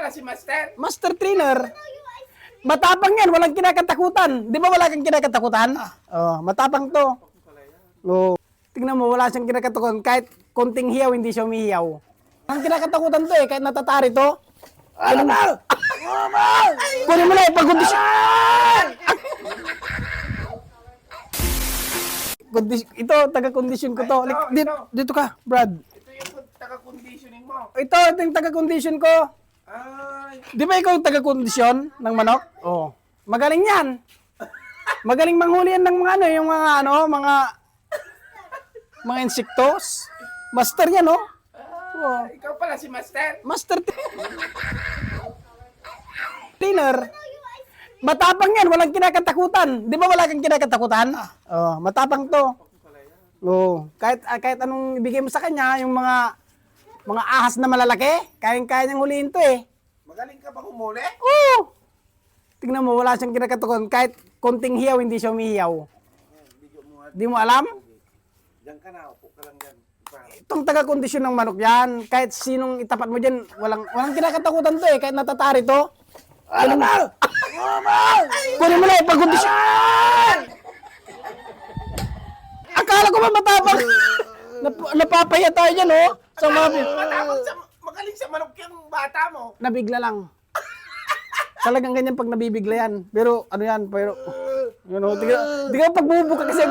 pala si Master? Master trainer. Matapang yan, walang kinakatakutan. Di ba wala kang kinakatakutan? Oh, matapang to. Oh. Tingnan mo, wala siyang kinakatakutan. Kahit konting hiyaw, hindi siya umihiyaw. Ang kinakatakutan to kahit natatari to. Ano na? Kunin mo na, ipag-kondisyon. Ito, taga-kondisyon ko to. Dito ka, Brad. Ito yung taga-conditioning mo. Ito yung taga-kondisyon ko. Ay, Di ba ikaw yung taga-kondisyon ng manok? Oo. Magaling yan. Magaling manghuli yan ng mga yung mga insektos. Master yan, oh. Oo. ikaw pala si Master? Master trainer. Matapang yan, walang kinakatakutan. Di ba wala kang kinakatakutan? Oh, matapang to. Oh, kahit anong ibigay mo sa kanya, yung mga ahas na malalaki, kayang-kaya niyang huliin to eh. Magaling ka ba humuli? Oo. Tingnan mo, wala siyang kinakatakutan. Kahit konting hiyaw, hindi siya umihiyaw. Di mo alam? Diyan ka na, upo ka lang dyan. Itong taga-kondisyon ng manok yan, kahit sinong itapat mo dyan, walang kinakatakutan to eh, kahit natatari to. Ano na? Kunin mo na, ipag-kondisyon! Akala ko ba matapang? Napapaya tayo dyan, oh. Sa mga... Magaling sa manok yung bata mo. Nabigla lang. Talagang ganyan pag nabibigla yan. Pero ano yan, pero... Di ka pagbubuka kasi...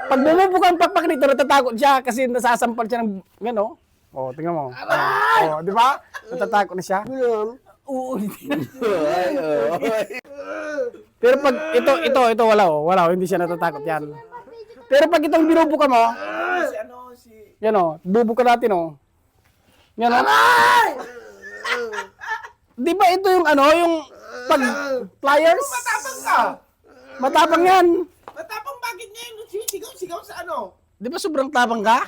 Pag bumubuka ang pakpak nito, natatakot siya kasi nasasampal siya ng... Gano? Oh, tingnan mo. Oh, di ba? Natatakot na siya. Oo. Pero pag ito wala, hindi siya natatakot yan. Pero pag itong binubuka mo, yan o, bubuka natin o. Yan o. Di ba ito yung yung pag pliers? Matapang ka. Matapang yan. Matapang bakit ngayon? Sigaw sa ano? Di ba sobrang tapang ka?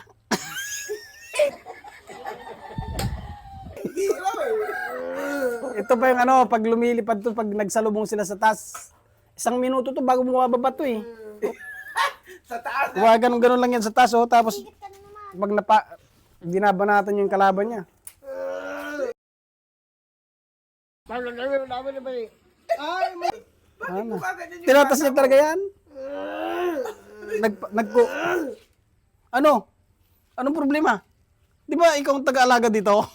Hindi alam eh. Ito pa yung pag lumilipad to, pag nagsalubong sila sa taas. 1 minuto to bago bumababa to eh. Sa taas. Ganun lang yan sa taas oh, tapos pag ginabanatan yung kalaban niya. Ano? Tinatas niya talaga yan? Ano? Anong problema? Di ba ikaw ang taga-alaga dito?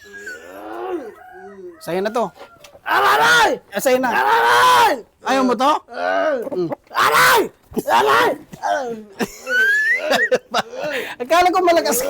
Sa'yo na to. Aray! Sa'yo na. Aray! Ayaw mo to? Aray! Aray! Akala ko malakas.